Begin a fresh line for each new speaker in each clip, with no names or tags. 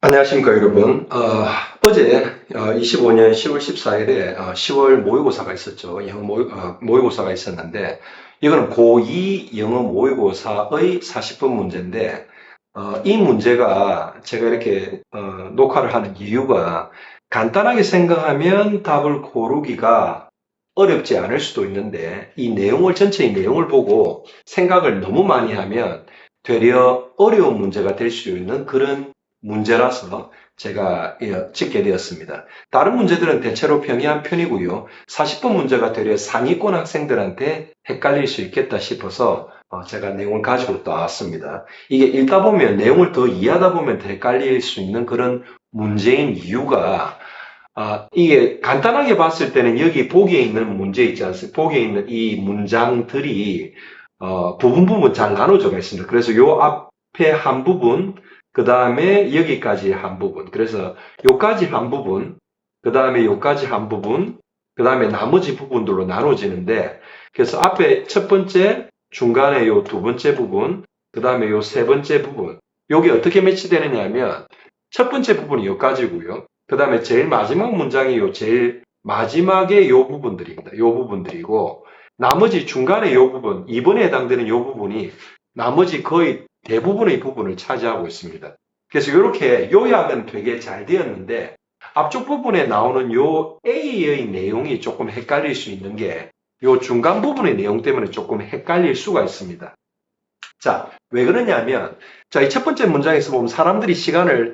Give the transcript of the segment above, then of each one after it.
안녕하십니까, 여러분. 어제 25년 10월 14일에 10월 모의고사가 있었죠. 영어 모의고사가 있었는데, 이거는 고2 영어 모의고사의 40분 문제인데, 이 문제가 제가 이렇게 녹화를 하는 이유가 간단하게 생각하면 답을 고르기가 어렵지 않을 수도 있는데, 전체의 내용을 보고 생각을 너무 많이 하면 되려 어려운 문제가 될 수 있는 그런 문제라서 제가 짓게 되었습니다. 다른 문제들은 대체로 평이한 편이고요. 40분 문제가 되려 상위권 학생들한테 헷갈릴 수 있겠다 싶어서 제가 내용을 가지고 또 나왔습니다. 이게 읽다 보면 내용을 더 이해하다 보면 더 헷갈릴 수 있는 그런 문제인 이유가 이게 간단하게 봤을 때는 여기 보기에 있는 문제 있지 않습니까? 보기에 있는 이 문장들이 부분 잘 나눠져가 있습니다. 그래서 요 앞에 한 부분, 그 다음에 여기까지 한 부분, 그래서 요까지 한 부분, 그 다음에 요까지 한 부분, 그 다음에 나머지 부분들로 나눠지는데, 그래서 앞에 첫 번째, 중간에 요 두 번째 부분, 그 다음에 요 세 번째 부분, 요게 어떻게 매치되느냐 하면, 첫 번째 부분이 요까지고요. 그 다음에 제일 마지막 문장이 요 제일 마지막에 요 부분들입니다. 요 부분들이고, 나머지 중간에 요 부분, 2번에 해당되는 요 부분이 나머지 거의 대부분의 부분을 차지하고 있습니다. 그래서 이렇게 요약은 되게 잘 되었는데, 앞쪽 부분에 나오는 요 A의 내용이 조금 헷갈릴 수 있는 게, 요 중간 부분의 내용 때문에 조금 헷갈릴 수가 있습니다. 자, 왜 그러냐면, 자, 이 첫 번째 문장에서 보면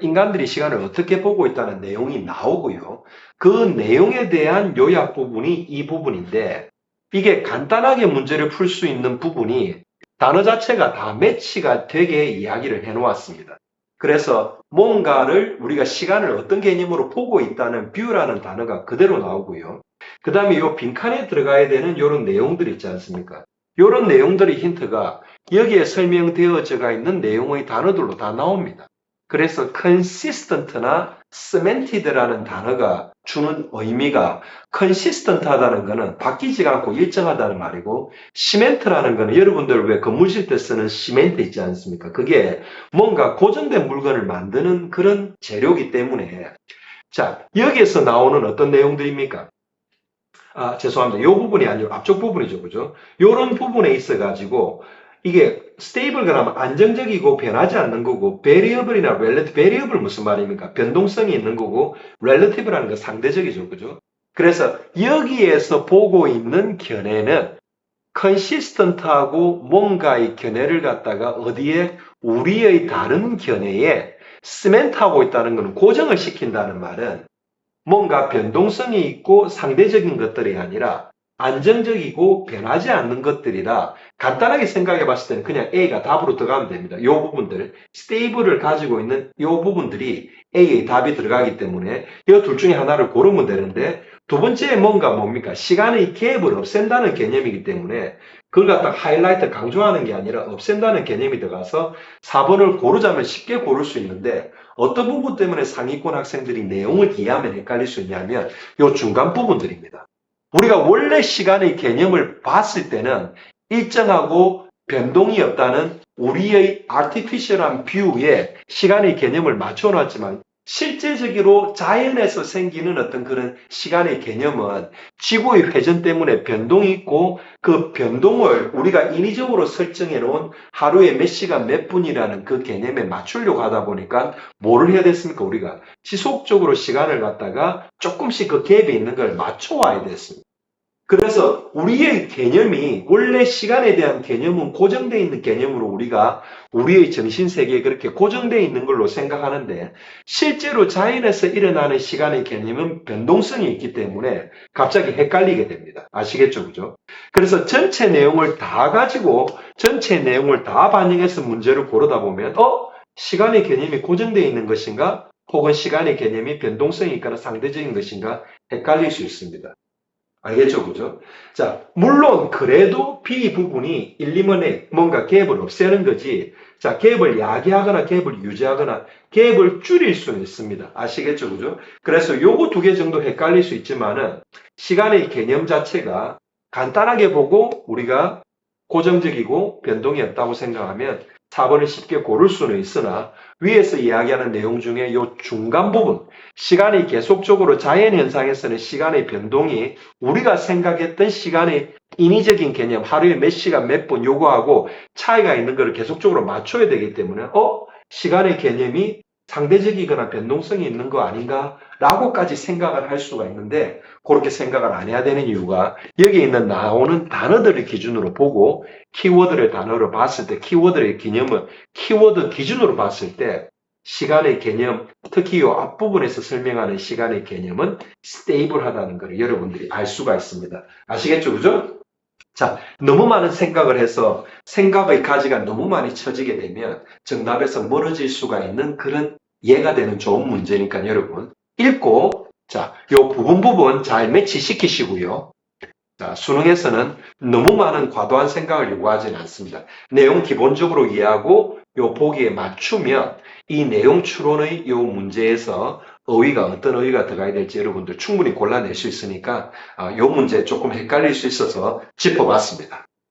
인간들이 시간을 어떻게 보고 있다는 내용이 나오고요. 그 내용에 대한 요약 부분이 이 부분인데, 이게 간단하게 문제를 풀 수 있는 부분이 단어 자체가 다 매치가 되게 이야기를 해 놓았습니다. 그래서 뭔가를 우리가 시간을 어떤 개념으로 보고 있다는 view라는 단어가 그대로 나오고요. 그 다음에 이 빈칸에 들어가야 되는 이런 내용들 있지 않습니까? 이런 내용들의 힌트가 여기에 설명되어져 있는 내용의 단어들로 다 나옵니다. 그래서 consistent나 cemented라는 단어가 주는 의미가 consistent 하다는 것은 바뀌지가 않고 일정하다는 말이고 시멘트라는 것은 여러분들 왜 건물 질 때 쓰는 시멘트 있지 않습니까? 그게 뭔가 고정된 물건을 만드는 그런 재료이기 때문에 자, 여기에서 나오는 어떤 내용들입니까? 죄송합니다. 이 부분이 아니고 앞쪽 부분이죠. 그죠? 요런 부분에 있어가지고 이게 스테이블 그러면 안정적이고 변하지 않는 거고 베리어블이나 렐러티브 베리어블 무슨 말입니까? 변동성이 있는 거고 렐러티브라는 건 상대적이죠. 그죠? 그래서 여기에서 보고 있는 견해는 컨시스턴트하고 뭔가의 견해를 갖다가 어디에 우리의 다른 견해에 스멘트하고 있다는 것은 고정을 시킨다는 말은 뭔가 변동성이 있고 상대적인 것들이 아니라 안정적이고 변하지 않는 것들이라 간단하게 생각해 봤을 때는 그냥 A가 답으로 들어가면 됩니다. 이 부분들, 스테이블을 가지고 있는 이 부분들이 A의 답이 들어가기 때문에 이 둘 중에 하나를 고르면 되는데 두 번째 뭔가 뭡니까? 시간의 갭을 없앤다는 개념이기 때문에 그걸 갖다 하이라이트 강조하는 게 아니라 없앤다는 개념이 들어가서 4번을 고르자면 쉽게 고를 수 있는데 어떤 부분 때문에 상위권 학생들이 내용을 이해하면 헷갈릴 수 있냐면 이 중간 부분들입니다. 우리가 원래 시간의 개념을 봤을 때는 일정하고 변동이 없다는 우리의 artificial한 뷰에 시간의 개념을 맞춰놨지만 실제적으로 자연에서 생기는 어떤 그런 시간의 개념은 지구의 회전 때문에 변동이 있고 그 변동을 우리가 인위적으로 설정해 놓은 하루에 몇 시간 몇 분이라는 그 개념에 맞추려고 하다 보니까 뭐를 해야 됐습니까? 우리가 지속적으로 시간을 갖다가 조금씩 그 갭에 있는 걸 맞춰와야 됐습니다. 그래서 우리의 개념이 원래 시간에 대한 개념은 고정되어 있는 개념으로 우리가 우리의 정신세계에 그렇게 고정되어 있는 걸로 생각하는데 실제로 자연에서 일어나는 시간의 개념은 변동성이 있기 때문에 갑자기 헷갈리게 됩니다. 아시겠죠? 그죠? 그래서 전체 내용을 다 가지고 전체 내용을 다 반영해서 문제를 고르다 보면 시간의 개념이 고정되어 있는 것인가? 혹은 시간의 개념이 변동성이 있거나 상대적인 것인가? 헷갈릴 수 있습니다. 알겠죠? 그죠? 자, 물론 그래도 B 부분이 일리먼에 뭔가 갭을 없애는 거지. 자, 갭을 야기하거나 갭을 유지하거나 갭을 줄일 수는 있습니다. 아시겠죠? 그죠? 그래서 요거 두 개 정도 헷갈릴 수 있지만은 시간의 개념 자체가 간단하게 보고 우리가 고정적이고 변동이 없다고 생각하면 4번을 쉽게 고를 수는 있으나 위에서 이야기하는 내용 중에 이 중간 부분, 시간이 계속적으로 자연현상에서는 시간의 변동이 우리가 생각했던 시간의 인위적인 개념, 하루에 몇 시간 몇 분 요구하고 차이가 있는 것을 계속적으로 맞춰야 되기 때문에 시간의 개념이 상대적이거나 변동성이 있는 거 아닌가? 라고까지 생각을 할 수가 있는데 그렇게 생각을 안 해야 되는 이유가 여기 있는 나오는 단어들을 기준으로 보고 키워드를 단어로 봤을 때 키워드의 개념은 키워드 기준으로 봤을 때 시간의 개념, 특히 이 앞부분에서 설명하는 시간의 개념은 스테이블하다는 걸 여러분들이 알 수가 있습니다. 아시겠죠? 그죠? 자, 너무 많은 생각을 해서 생각의 가지가 너무 많이 처지게 되면 정답에서 멀어질 수가 있는 그런 예가 되는 좋은 문제니까 여러분 읽고 자, 요 부분 잘 매치시키시고요. 자, 수능에서는 너무 많은 과도한 생각을 요구하지는 않습니다. 내용 기본적으로 이해하고 요 보기에 맞추면 이 내용 추론의 요 문제에서 어떤 어휘가 들어가야 될지 여러분들 충분히 골라낼 수 있으니까 요 문제 조금 헷갈릴 수 있어서 짚어봤습니다.